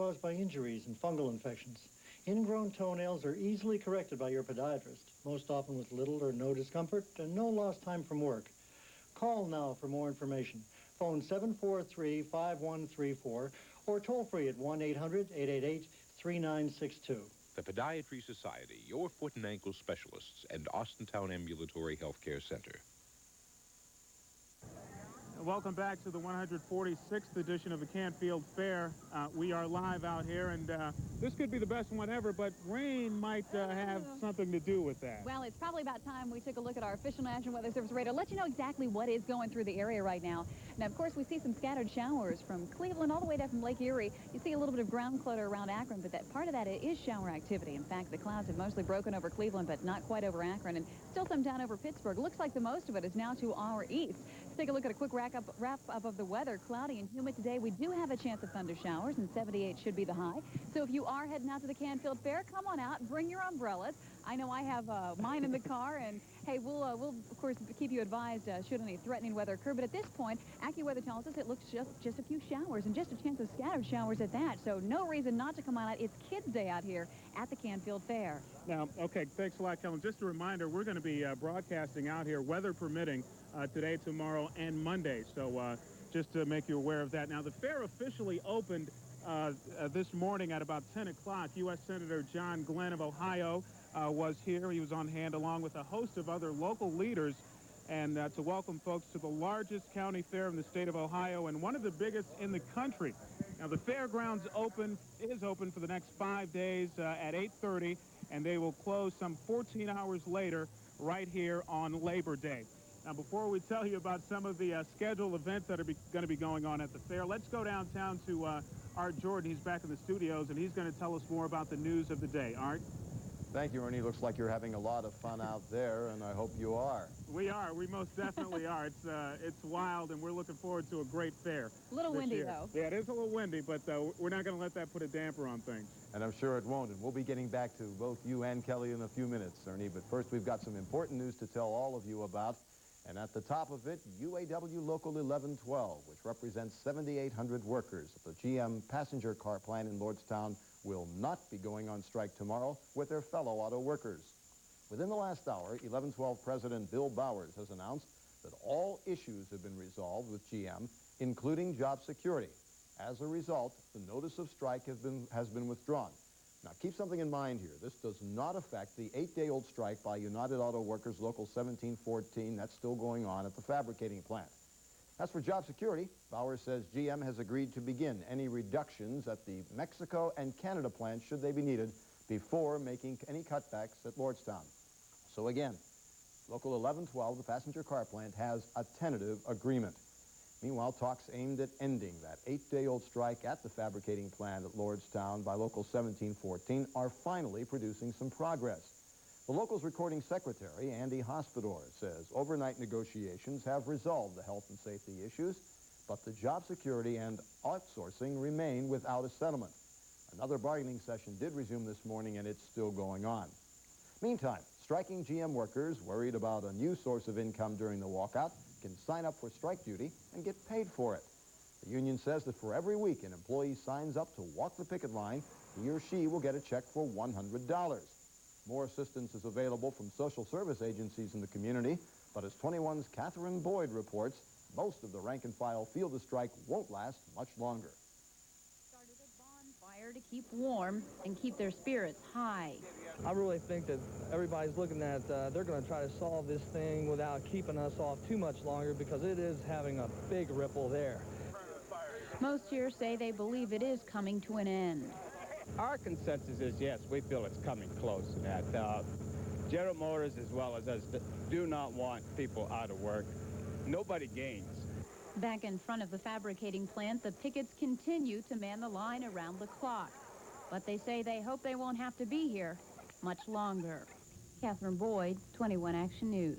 caused by injuries and fungal infections. Ingrown toenails are easily corrected by your podiatrist, most often with little or no discomfort and no lost time from work. Call now for more information. Phone 743-5134 or toll free at 1-800-888-3962. The Podiatry Society, your foot and ankle specialists, and Austintown Ambulatory Healthcare Center. Welcome back to the 146th edition of the Canfield Fair. We are live out here, and this could be the best one ever, but rain might have something to do with that. Well, it's probably about time we took a look at our official National Weather Service radar. Let you know exactly what is going through the area right now. Now, of course, we see some scattered showers from Cleveland all the way down from Lake Erie. You see a little bit of ground clutter around Akron, but that part of that is shower activity. In fact, the clouds have mostly broken over Cleveland, but not quite over Akron, and still some down over Pittsburgh. Looks like the most of it is now to our east. Let's take a look at a quick wrap up of the weather. Cloudy and humid today. We do have a chance of thunder showers, and 78 should be the high. So if you are heading out to the Canfield Fair, come on out, bring your umbrellas. I know I have mine in the car, and hey, we'll of course keep you advised should any threatening weather occur. But at this point, AccuWeather tells us it looks just a few showers and just a chance of scattered showers at that. So no reason not to come on out. It's Kids Day out here at the Canfield Fair. Now, okay, thanks a lot, Kellen. Just a reminder, we're going to be broadcasting out here, weather permitting, today, tomorrow, and Monday. So just to make you aware of that. Now, the fair officially opened this morning at about 10 o'clock. U.S. Senator John Glenn of Ohio was here. He was on hand along with a host of other local leaders and to welcome folks to the largest county fair in the state of Ohio and one of the biggest in the country. Now, the fairgrounds is open for the next 5 days at 8:30, and they will close some 14 hours later right here on Labor Day. Now, before we tell you about some of the scheduled events that are going to be going on at the fair, let's go downtown to Art Jordan. He's back in the studios, and he's going to tell us more about the news of the day. Art? Thank you, Ernie. Looks like you're having a lot of fun out there, and I hope you are. We are. We most definitely are. It's wild, and we're looking forward to a great fair. A little windy, though. Yeah, it is a little windy, but we're not going to let that put a damper on things. And I'm sure it won't, and we'll be getting back to both you and Kelly in a few minutes, Ernie. But first, we've got some important news to tell all of you about. And at the top of it, UAW Local 1112, which represents 7,800 workers at the GM passenger car plant in Lordstown, will not be going on strike tomorrow with their fellow auto workers. Within the last hour, 1112 President Bill Bowers has announced that all issues have been resolved with GM, including job security. As a result, the notice of strike has been withdrawn. Now, keep something in mind here. This does not affect the 8-day-old strike by United Auto Workers Local 1714. That's still going on at the fabricating plant. As for job security, Bowers says GM has agreed to begin any reductions at the Mexico and Canada plants should they be needed before making any cutbacks at Lordstown. So again, Local 1112, the passenger car plant, has a tentative agreement. Meanwhile, talks aimed at ending that 8-day-old strike at the fabricating plant at Lordstown by Local 1714 are finally producing some progress. The local's recording secretary, Andy Hospodor, says overnight negotiations have resolved the health and safety issues, but the job security and outsourcing remain without a settlement. Another bargaining session did resume this morning, and it's still going on. Meantime, striking GM workers worried about a new source of income during the walkout can sign up for strike duty and get paid for it. The union says that for every week an employee signs up to walk the picket line, he or she will get a check for $100. More assistance is available from social service agencies in the community, but as 21's Catherine Boyd reports, most of the rank-and-file feel the strike won't last much longer. Started a bonfire to keep warm and keep their spirits high. I really think that everybody's looking at they're going to try to solve this thing without keeping us off too much longer because it is having a big ripple there. Most here say they believe it is coming to an end. Our consensus is, yes, we feel it's coming close to that. General Motors, as well as us, do not want people out of work. Nobody gains. Back in front of the fabricating plant, the pickets continue to man the line around the clock. But they say they hope they won't have to be here much longer. Catherine Boyd, 21 Action News.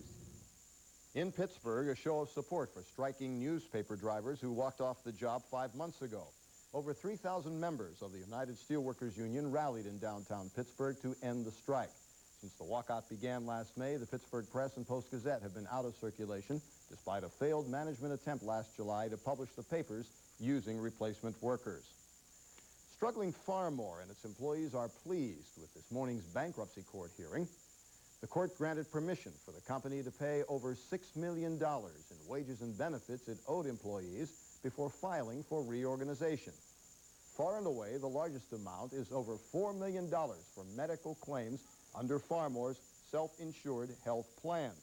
In Pittsburgh, a show of support for striking newspaper drivers who walked off the job 5 months ago. Over 3,000 members of the United Steelworkers Union rallied in downtown Pittsburgh to end the strike. Since the walkout began last May, the Pittsburgh Press and Post-Gazette have been out of circulation, despite a failed management attempt last July to publish the papers using replacement workers. struggling Farmore and its employees are pleased with this morning's bankruptcy court hearing. The court granted permission for the company to pay over $6 million in wages and benefits it owed employees before filing for reorganization. Far and away, the largest amount is over $4 million for medical claims under Farmore's self-insured health plans.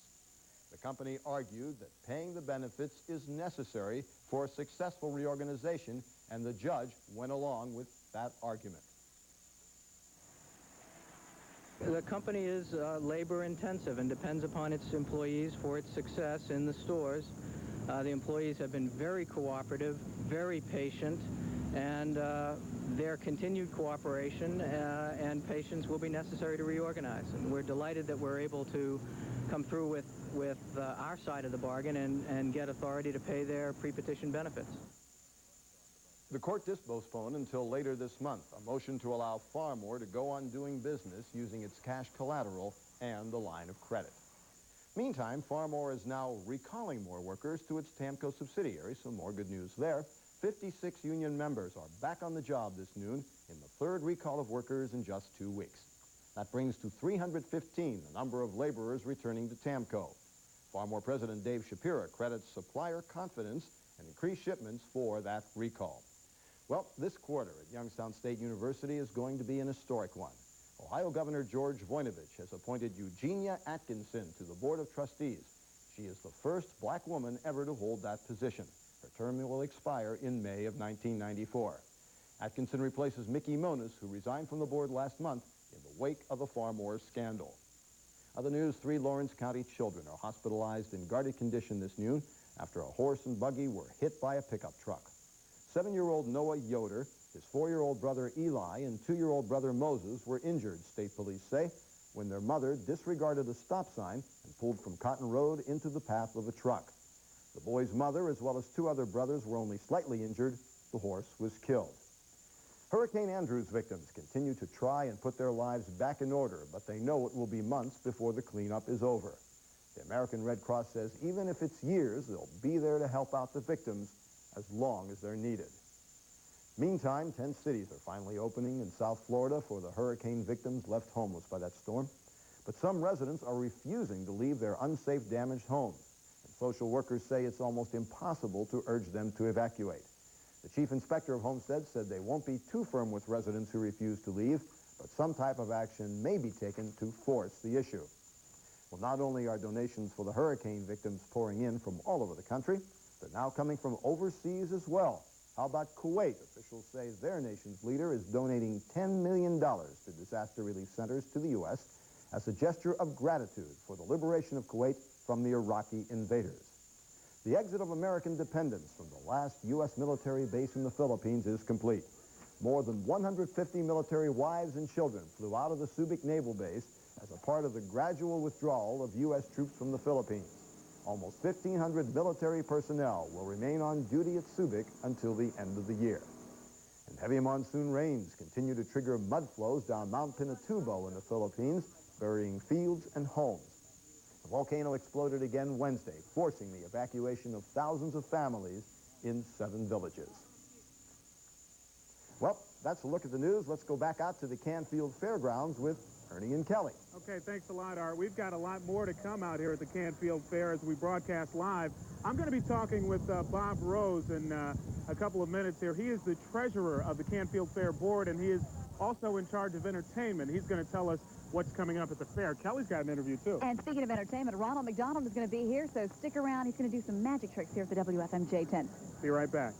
The company argued that paying the benefits is necessary for a successful reorganization, and the judge went along with that argument. The company is labor-intensive and depends upon its employees for its success in the stores. The employees have been very cooperative, very patient, and their continued cooperation and patience will be necessary to reorganize. And we're delighted that we're able to come through with our side of the bargain and get authority to pay their pre-petition benefits. The court did postpone until later this month a motion to allow Farmore to go on doing business using its cash collateral and the line of credit. Meantime, Farmore is now recalling more workers to its Tamco subsidiary, so more good news there. 56 union members are back on the job this noon in the third recall of workers in just 2 weeks. That brings to 315 the number of laborers returning to Tamco. Farmore President Dave Shapira credits supplier confidence and increased shipments for that recall. Well, this quarter at Youngstown State University is going to be an historic one. Ohio Governor George Voinovich has appointed Eugenia Atkinson to the Board of Trustees. She is the first black woman ever to hold that position. Her term will expire in May of 1994. Atkinson replaces Mickey Moniz, who resigned from the board last month in the wake of the Farmore scandal. Other news, 3 Lawrence County children are hospitalized in guarded condition this noon after a horse and buggy were hit by a pickup truck. 7-year-old Noah Yoder, his 4-year-old brother Eli, and 2-year-old brother Moses were injured, state police say, when their mother disregarded a stop sign and pulled from Cotton Road into the path of a truck. The boy's mother, as well as 2 other brothers, were only slightly injured. The horse was killed. Hurricane Andrew's victims continue to try and put their lives back in order, but they know it will be months before the cleanup is over. The American Red Cross says even if it's years, they'll be there to help out the victims as long as they're needed. Meantime, 10 cities are finally opening in South Florida for the hurricane victims left homeless by that storm. But some residents are refusing to leave their unsafe, damaged homes. And social workers say it's almost impossible to urge them to evacuate. The chief inspector of homesteads said they won't be too firm with residents who refuse to leave, but some type of action may be taken to force the issue. Well, not only are donations for the hurricane victims pouring in from all over the country, they're now coming from overseas as well. How about Kuwait? Officials say their nation's leader is donating $10 million to disaster relief centers to the U.S. as a gesture of gratitude for the liberation of Kuwait from the Iraqi invaders. The exit of American dependents from the last U.S. military base in the Philippines is complete. More than 150 military wives and children flew out of the Subic Naval Base as a part of the gradual withdrawal of U.S. troops from the Philippines. Almost 1,500 military personnel will remain on duty at Subic until the end of the year. And heavy monsoon rains continue to trigger mud flows down Mount Pinatubo in the Philippines, burying fields and homes. The volcano exploded again Wednesday, forcing the evacuation of thousands of families in 7 villages. Well, that's a look at the news. Let's go back out to the Canfield Fairgrounds with Ernie and Kelly. Okay, thanks a lot, Art. We've got a lot more to come out here at the Canfield Fair as we broadcast live. I'm going to be talking with Bob Rose in a couple of minutes here. He is the treasurer of the Canfield Fair board, and he is also in charge of entertainment. He's going to tell us what's coming up at the fair. Kelly's got an interview, too. And speaking of entertainment, Ronald McDonald is going to be here, so stick around. He's going to do some magic tricks here at the WFMJ tent. Be right back.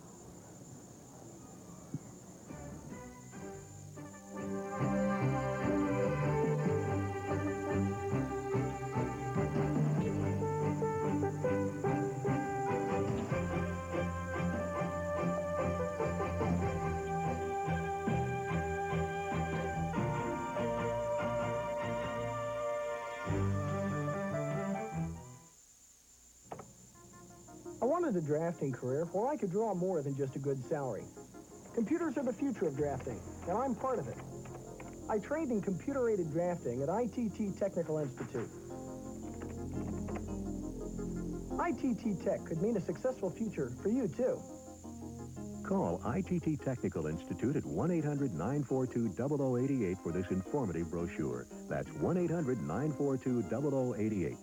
I wanted a drafting career where I could draw more than just a good salary. Computers are the future of drafting, and I'm part of it. I trained in computer-aided drafting at ITT Technical Institute. ITT Tech could mean a successful future for you, too. Call ITT Technical Institute at 1-800-942-0088 for this informative brochure. That's 1-800-942-0088.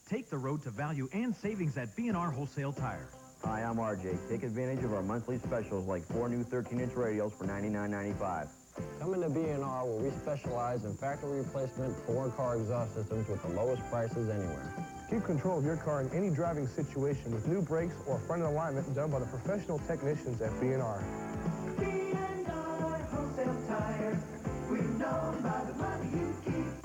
Take the road to value and savings at B&R Wholesale Tire. Hi, I'm RJ. Take advantage of our monthly specials like 4 new 13-inch radials for $99.95. Come into B&R where we specialize in factory replacement foreign car exhaust systems with the lowest prices anywhere. Keep control of your car in any driving situation with new brakes or front alignment done by the professional technicians at B&R. B&R Wholesale Tire. We're known by the money you keep.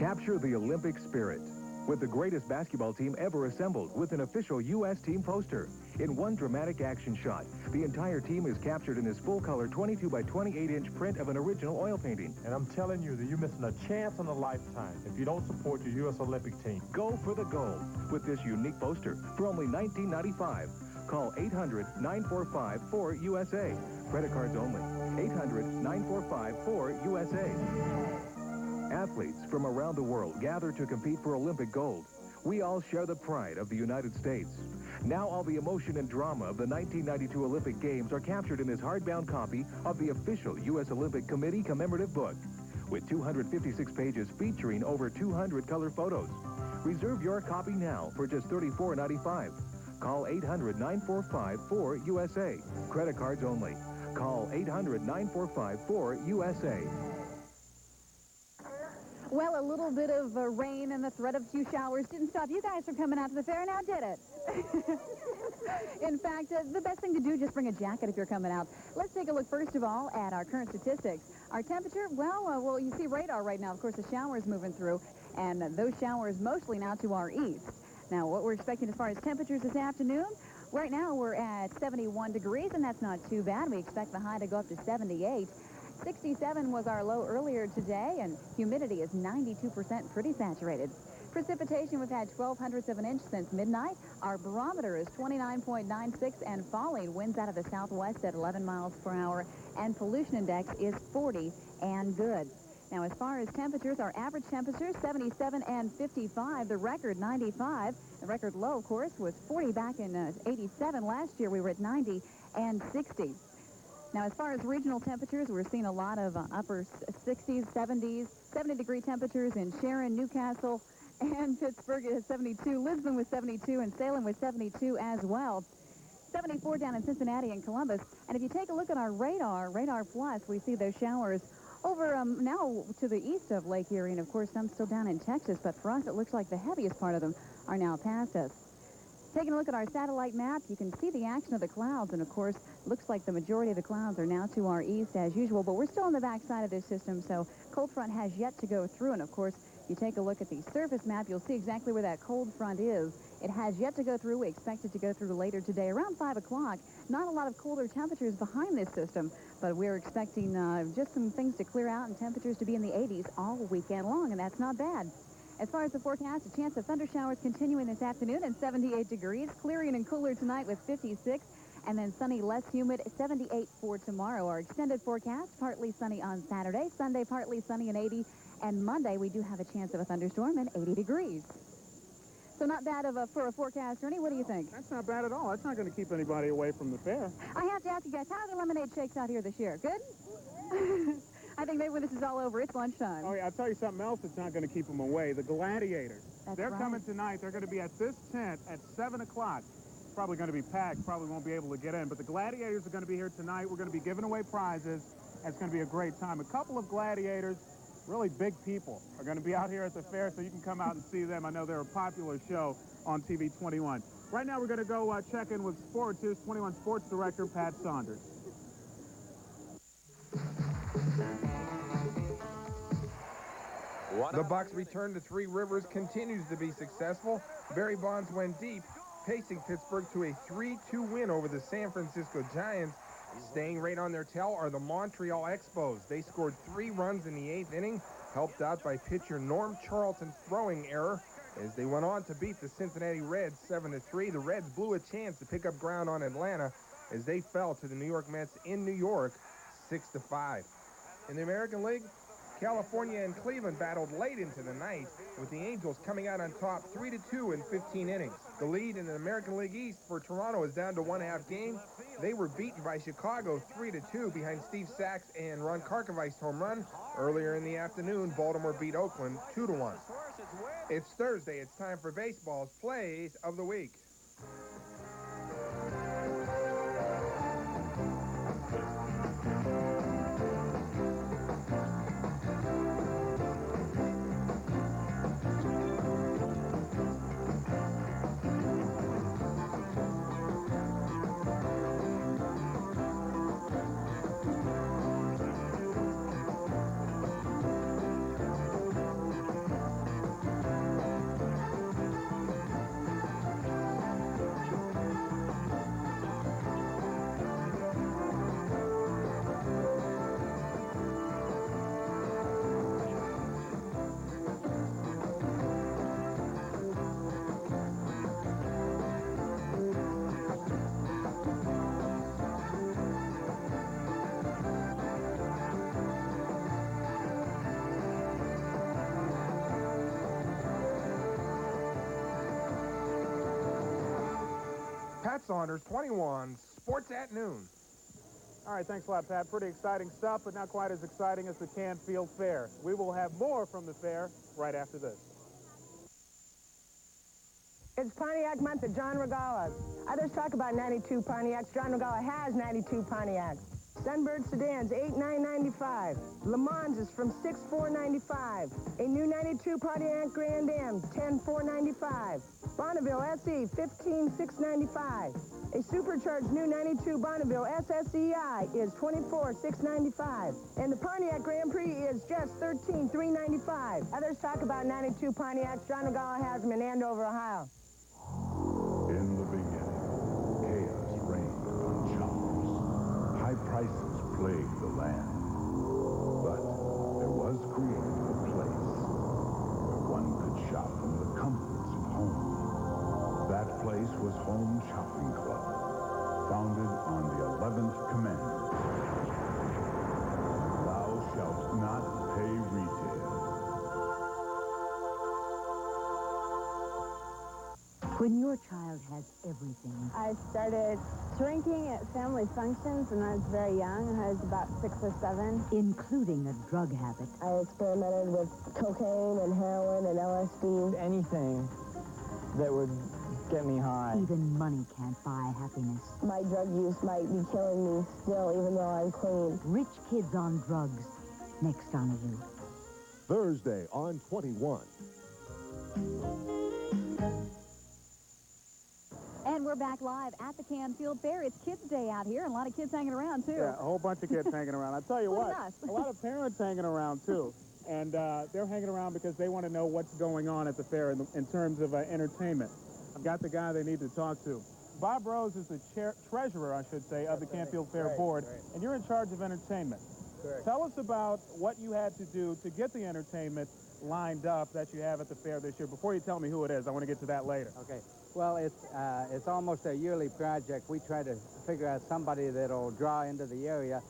Capture the Olympic spirit with the greatest basketball team ever assembled with an official U.S. team poster. In one dramatic action shot, the entire team is captured in this full-color 22 by 28-inch print of an original oil painting. And I'm telling you that you're missing a chance in a lifetime if you don't support your U.S. Olympic team. Go for the gold with this unique poster for only $19.95. Call 800-945-4USA. Credit cards only. 800-945-4USA. Athletes from around the world gather to compete for Olympic gold. We all share the pride of the United States. Now all the emotion and drama of the 1992 Olympic Games are captured in this hardbound copy of the official U.S. Olympic Committee commemorative book, with 256 pages featuring over 200 color photos. Reserve your copy now for just $34.95. Call 800-945-4USA. Credit cards only. Call 800-945-4USA. Well, a little bit of rain and the threat of 2 showers didn't stop you guys from coming out to the fair, now did it? In fact, the best thing to do, just bring a jacket if you're coming out. Let's take a look, first of all, at our current statistics. Our temperature, well, you see radar right now. Of course, the shower is moving through, and those showers mostly now to our east. Now, what we're expecting as far as temperatures this afternoon, right now we're at 71 degrees, and that's not too bad. We expect the high to go up to 78. 67 was our low earlier today, and humidity is 92%, pretty saturated. Precipitation, we've had 0.12 of an inch since midnight. Our barometer is 29.96 and falling. Winds out of the southwest at 11 miles per hour, and pollution index is 40 and good. Now, as far as temperatures, our average temperature 77 and 55, the record 95. The record low, of course, was 40 back in 87. Last year we were at 90 and 60. Now, as far as regional temperatures, we're seeing a lot of upper 60s, 70s, 70-degree temperatures in Sharon, Newcastle, and Pittsburgh at 72. Lisbon was 72, and Salem was 72 as well. 74 down in Cincinnati and Columbus. And if you take a look at our radar plus, we see those showers over now to the east of Lake Erie, and of course some still down in Texas. But for us, it looks like the heaviest part of them are now past us. Taking a look at our satellite map, you can see the action of the clouds, and of course, looks like the majority of the clouds are now to our east as usual, but we're still on the backside of this system, so cold front has yet to go through, and of course, you take a look at the surface map, you'll see exactly where that cold front is. It has yet to go through. We expect it to go through later today, around 5 o'clock. Not a lot of colder temperatures behind this system, but we're expecting just some things to clear out and temperatures to be in the 80s all weekend long, and that's not bad. As far as the forecast, a chance of thunder showers continuing this afternoon at 78 degrees, clearing and cooler tonight with 56, and then sunny, less humid, 78 for tomorrow. Our extended forecast, partly sunny on Saturday, Sunday partly sunny and 80, and Monday we do have a chance of a thunderstorm and 80 degrees. So not bad for a forecast, Ernie. What do you think? That's not bad at all. That's not going to keep anybody away from the fair. I have to ask you guys, how are the lemonade shakes out here this year? Good? I think maybe when this is all over, it's lunchtime. Oh, yeah, I'll tell you something else that's not going to keep them away. The gladiators. They're coming tonight. They're going to be at this tent at 7 o'clock. It's probably going to be packed. Probably won't be able to get in. But the gladiators are going to be here tonight. We're going to be giving away prizes. It's going to be a great time. A couple of gladiators, really big people, are going to be out here at the fair, so you can come out and see them. I know they're a popular show on TV-21. Right now, we're going to go check in with sports. Here's 21 Sports Director Pat Saunders. The Bucs return to Three Rivers continues to be successful. Barry Bonds went deep, pacing Pittsburgh to a 3-2 win over the San Francisco Giants. Staying right on their tail are the Montreal Expos. They scored 3 runs in the 8th inning, helped out by pitcher Norm Charlton's throwing error. As they went on to beat the Cincinnati Reds 7-3, the Reds blew a chance to pick up ground on Atlanta as they fell to the New York Mets in New York 6-5. In the American League, California and Cleveland battled late into the night, with the Angels coming out on top 3-2 in 15 innings. The lead in the American League East for Toronto is down to 1/2 game. They were beaten by Chicago 3-2 behind Steve Sachs and Ron Karkovice's home run. Earlier in the afternoon, Baltimore beat Oakland 2-1. It's Thursday. It's time for baseball's Plays of the Week. Pat Saunders, 21, Sports at Noon. All right, thanks a lot, Pat. Pretty exciting stuff, but not quite as exciting as the Canfield Fair. We will have more from the fair right after this. It's Pontiac month at John Regalas. Others talk about 92 Pontiacs. John Regala has 92 Pontiacs. Sunbird sedans, $8,995. Le Mans is from $6,495. A new 92 Pontiac Grand Am, $10,495. Bonneville SE, $15,695. A supercharged new 92 Bonneville SSEI is $24,695. And the Pontiac Grand Prix is just $13,395. Others talk about 92 Pontiacs. John Regala has them in Andover, Ohio. In the beginning, chaos reigned on choppers. High prices plagued the land. But there was created a place where one could shop from the comforts of home. That place was Home Shopping Club, founded on the 11th commandment. Thou shalt not pay retail. When your child has everything. I started drinking at family functions when I was very young. I was about 6 or 7. Including a drug habit. I experimented with cocaine and heroin and LSD. Anything that would get me high. Even money can't buy happiness. My drug use might be killing me still, even though I'm clean. Rich kids on drugs. Next on You. Thursday on 21. And we're back live at the Canfield Fair. It's Kids Day out here, and a lot of kids hanging around, too. Yeah, a whole bunch of kids hanging around. I'll tell you what, us. a lot of parents hanging around, too. And they're hanging around because they want to know what's going on at the fair in terms of entertainment. I've got the guy they need to talk to. Bob Rose is the treasurer, I should say, of the Canfield Fair Board, and you're in charge of entertainment. Correct. Tell us about what you had to do to get the entertainment lined up that you have at the fair this year. Before you tell me who it is, I want to get to that later. Okay. Well, it's almost a yearly project. We try to figure out somebody that'll draw into the area.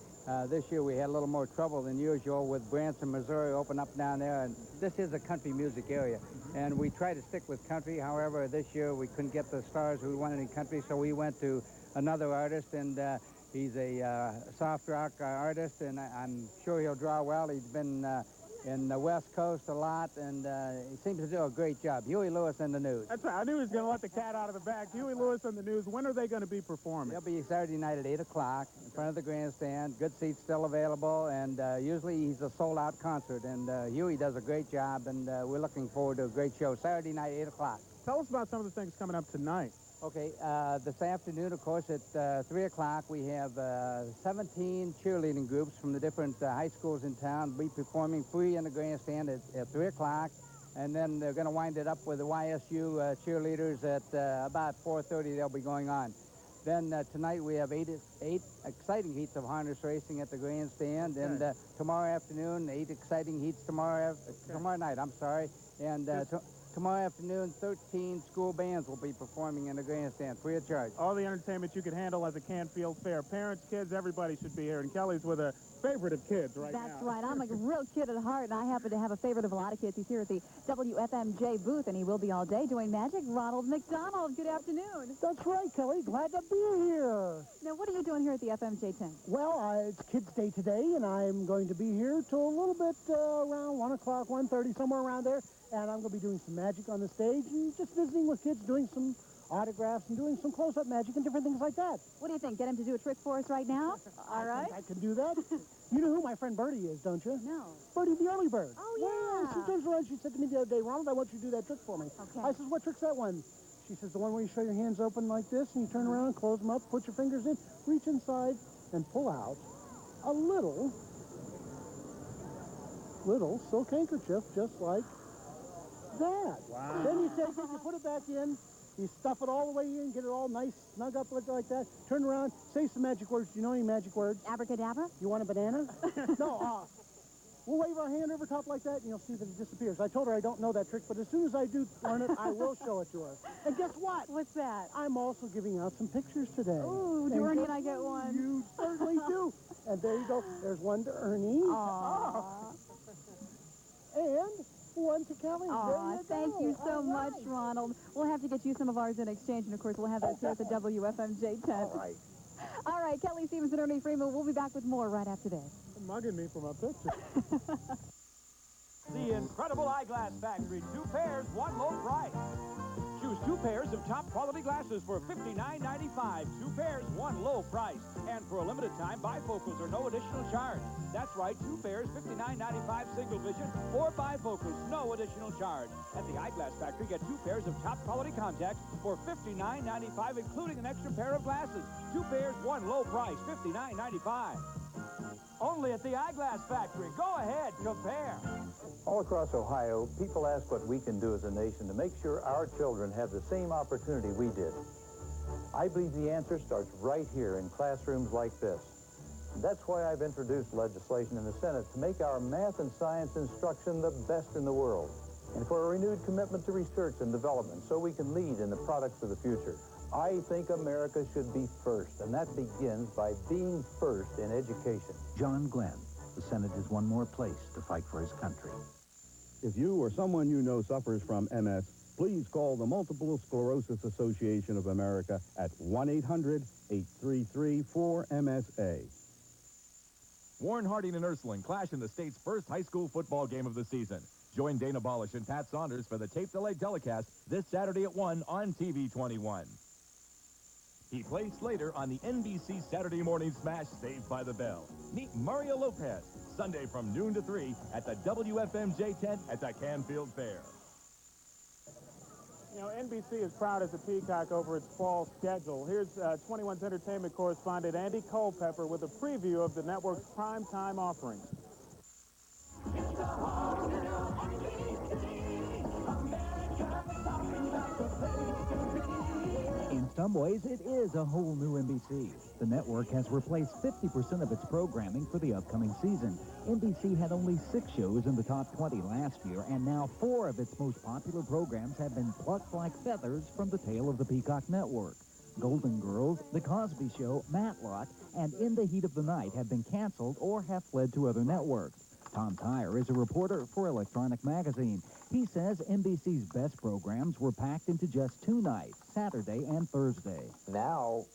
This year we had a little more trouble than usual with Branson, Missouri, open up down there. And this is a country music area, and we try to stick with country. However, this year we couldn't get the stars we wanted in country, so we went to another artist, and he's a soft rock artist, and I'm sure he'll draw well. He's been in the West Coast a lot, and he seems to do a great job. Huey Lewis and the News. That's right. I knew he was going to let the cat out of the bag. Huey Lewis and the News. When are they going to be performing? They'll be Saturday night at 8 o'clock in front of the grandstand. Good seats still available, and usually he's a sold-out concert, and Huey does a great job, and we're looking forward to a great show. Saturday night, 8 o'clock. Tell us about some of the things coming up tonight. Okay, this afternoon, of course, at 3 o'clock, we have 17 cheerleading groups from the different high schools in town. We'll be performing free in the grandstand at 3 o'clock, and then they're going to wind it up with the YSU cheerleaders at about 4:30. They'll be going on. Then tonight we have eight exciting heats of harness racing at the grandstand, and tomorrow afternoon, 8 exciting heats tomorrow night. I'm sorry, and Tomorrow afternoon, 13 school bands will be performing in the grandstand, free of charge. All the entertainment you could handle as a Canfield Fair. Parents, kids, everybody should be here. And Kelly's with a favorite of kids right now. That's right. I'm a real kid at heart, and I happen to have a favorite of a lot of kids. He's here at the WFMJ booth, and he will be all day doing magic. Ronald McDonald, good afternoon. That's right, Kelly. Glad to be here. Now, what are you doing here at the FMJ tent? Well, it's Kids Day today, and I'm going to be here till a little bit around 1 o'clock, 1:30, somewhere around there. And I'm going to be doing some magic on the stage and just visiting with kids, doing some autographs and doing some close-up magic and different things like that. What do you think? Get him to do a trick for us right now? All right. I can do that. You know who my friend Bertie is, don't you? No. Bertie the early bird. Oh, yeah. She turns around, she said to me the other day, Ronald, I want you to do that trick for me. Okay. I says, what trick's that one? She says, the one where you show your hands open like this and you turn around, close them up, put your fingers in, reach inside, and pull out a little silk handkerchief, just like that. Wow. Then you take it, you put it back in, you stuff it all the way in, get it all nice, snug up like that, turn around, say some magic words. Do you know any magic words? Abracadabra? You want a banana? No, we'll wave our hand over top like that, and you'll see that it disappears. I told her I don't know that trick, but as soon as I do learn it, I will show it to her. And guess what? What's that? I'm also giving out some pictures today. Ooh, do Ernie and I get one? You certainly do. And there you go. There's one to Ernie. Aww. And one to Kelly. Aw, thank you so much, Ronald. We'll have to get you some of ours in exchange, and of course, we'll have those here at the WFMJ tent. All right. All right, Kelly Stevens and Ernie Freeman, we'll be back with more right after this. Mugging me for my picture. The incredible eyeglass factory. 2 pairs, 1 low price. Choose 2 pairs of top quality glasses for $59.95. 2 pairs, 1 low price. And for a limited time, bifocals are no additional charge. That's right, 2 pairs, $59.95 single vision, or bifocals, no additional charge. At the eyeglass factory, get 2 pairs of top quality contacts for $59.95, including an extra pair of glasses. 2 pairs, 1 low price, $59.95. Only at the eyeglass factory. Go ahead, compare. All across Ohio, people ask what we can do as a nation to make sure our children have the same opportunity we did. I believe the answer starts right here in classrooms like this. That's why I've introduced legislation in the Senate to make our math and science instruction the best in the world, and for a renewed commitment to research and development so we can lead in the products of the future. I think America should be first, and that begins by being first in education. John Glenn, the Senate is one more place to fight for his country. If you or someone you know suffers from MS, please call the Multiple Sclerosis Association of America at 1-800-833-4MSA. Warren Harding and Ursuline clash in the state's first high school football game of the season. Join Dana Balish and Pat Saunders for the tape-delayed telecast this Saturday at 1 on TV-21. He plays later on the NBC Saturday morning smash Saved by the Bell. Meet Mario Lopez, Sunday from noon to 3 at the WFMJ tent at the Canfield Fair. You know, NBC is proud as a peacock over its fall schedule. Here's 21's entertainment correspondent Andy Culpepper with a preview of the network's primetime offerings. In some ways, it is a whole new NBC. The network has replaced 50% of its programming for the upcoming season. NBC had only 6 shows in the top 20 last year, and now 4 of its most popular programs have been plucked like feathers from the tail of the Peacock network. Golden Girls, The Cosby Show, Matlock, and In the Heat of the Night have been canceled or have fled to other networks. Tom Tyre is a reporter for Electronic Magazine. He says NBC's best programs were packed into just 2 nights, Saturday and Thursday. Now,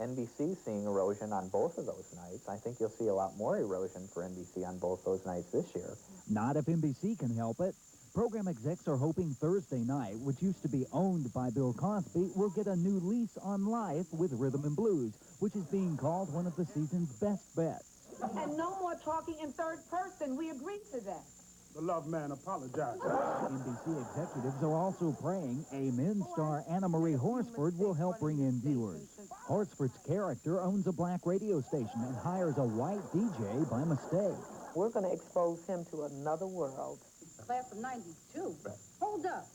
NBC's seeing erosion on both of those nights. I think you'll see a lot more erosion for NBC on both those nights this year. Not if NBC can help it. Program execs are hoping Thursday night, which used to be owned by Bill Cosby, will get a new lease on life with Rhythm and Blues, which is being called one of the season's best bets. And no more talking in third person. We agreed to that. The love man apologized. NBC executives are also praying Amen star Anna Marie Horsford will help bring in viewers. Horsford's character owns a black radio station and hires a white DJ by mistake. We're going to expose him to another world. Class of 92. Hold up.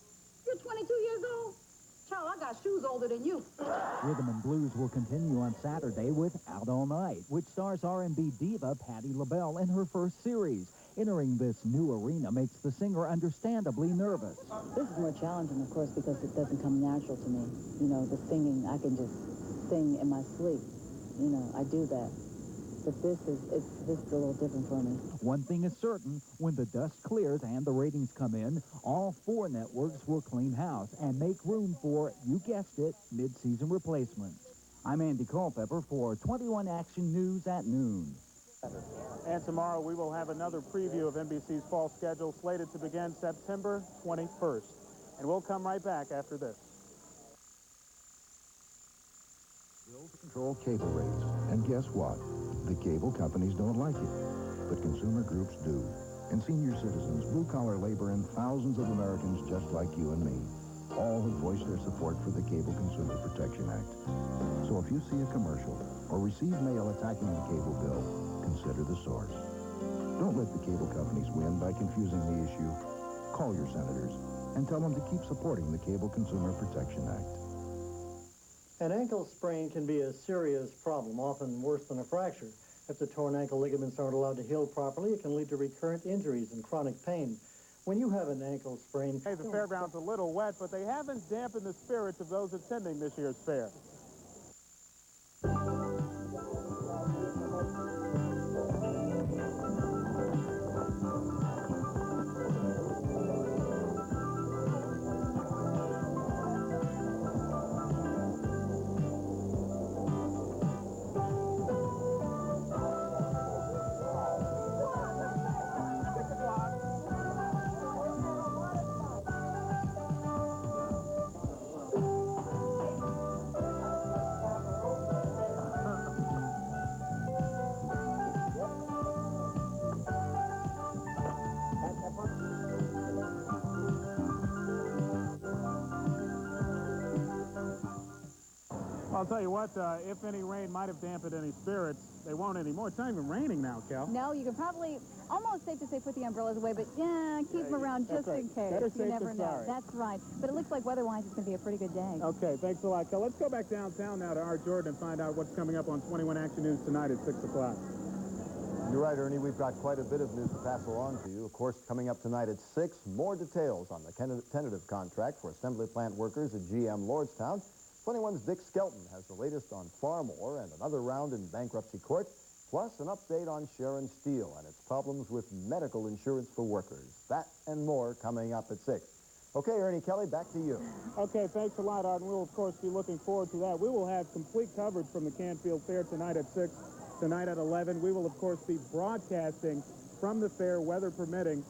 You're 22 years old? Child, I got shoes older than you. Rhythm and Blues will continue on Saturday with Out All Night, which stars R&B diva Patti LaBelle in her first series. Entering this new arena makes the singer understandably nervous. This is more challenging, of course, because it doesn't come natural to me. You know, the singing, I can just sing in my sleep. You know, I do that. But this is a little different for me. One thing is certain, when the dust clears and the ratings come in, all 4 networks will clean house and make room for, you guessed it, mid-season replacements. I'm Andy Culpepper for 21 Action News at noon. And tomorrow we will have another preview of NBC's fall schedule slated to begin September 21st. And we'll come right back after this. Bill to control cable rates. And guess what? The cable companies don't like it. But consumer groups do. And senior citizens, blue-collar labor, and thousands of Americans just like you and me all have voiced their support for the Cable Consumer Protection Act. So if you see a commercial or receive mail attacking the cable bill, consider the source. Don't let the cable companies win by confusing the issue. Call your senators and tell them to keep supporting the Cable Consumer Protection Act. An ankle sprain can be a serious problem, often worse than a fracture. If the torn ankle ligaments aren't allowed to heal properly, it can lead to recurrent injuries and chronic pain. When you have an ankle sprain... Hey, the fairground's a little wet, but they haven't dampened the spirits of those attending this year's fair. I'll tell you what, if any rain might have dampened any spirits, they won't anymore. It's not even raining now, Cal. No, you can probably, almost safe to say, put the umbrellas away, but yeah, keep them around just in case. Better You safe never than know. sorry. That's right. But it looks like weather-wise it's going to be a pretty good day. Okay, thanks a lot, Cal. Let's go back downtown now to Art Jordan and find out what's coming up on 21 Action News tonight at 6 o'clock. You're right, Ernie. We've got quite a bit of news to pass along to you. Of course, coming up tonight at 6, more details on the tentative contract for assembly plant workers at GM Lordstown. 21's Dick Skelton has the latest on Farmore and another round in bankruptcy court, plus an update on Sharon Steel and its problems with medical insurance for workers. That and more coming up at 6. Okay, Ernie Kelly, back to you. Okay, thanks a lot, Art, and we'll, of course, be looking forward to that. We will have complete coverage from the Canfield Fair tonight at 6, tonight at 11. We will, of course, be broadcasting from the fair, weather permitting,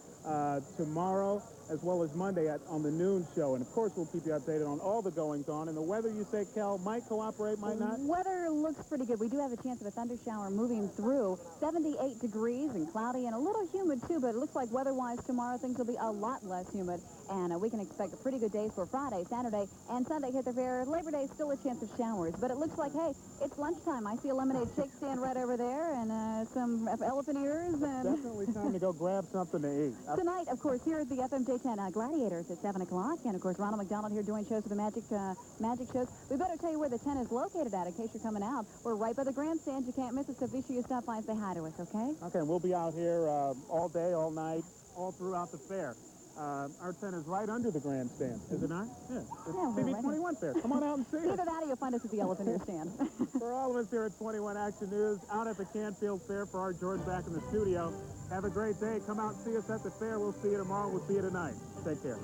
tomorrow as well as Monday on the noon show. And, of course, we'll keep you updated on all the goings-on. And the weather, you say, Cal, might cooperate, might not? Weather looks pretty good. We do have a chance of a thunder shower moving through. 78 degrees and cloudy and a little humid, too, but it looks like weather-wise tomorrow things will be a lot less humid. And we can expect a pretty good day for Friday, Saturday, and Sunday hit the fair. Labor Day, still a chance of showers. But it looks like, hey, it's lunchtime. I see a lemonade shake stand right over there and some elephant ears. And Definitely time to go grab something to eat. Tonight, of course, here at the FMJ 10 Gladiators at 7 o'clock. And, of course, Ronald McDonald here doing shows for the magic shows. We better tell you where the 10 is located at in case you're coming out. We're right by the grandstand. You can't miss us, so be sure you stop by and say hi to us, okay? Okay, we'll be out here all day, all night, all throughout the fair. Our 10 is right under the grandstand, is it not? Yeah. Yeah, TV-21 Fair. Come on out and see us. Either that or you'll find us at the elephant ear stand. For all of us here at 21 Action News, out at the Canfield Fair, for Art Jordan back in the studio, have a great day. Come out and see us at the fair. We'll see you tomorrow. We'll see you tonight. Take care.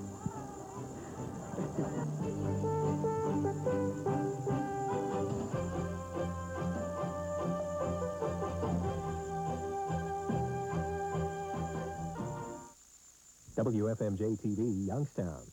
WFMJ TV, Youngstown.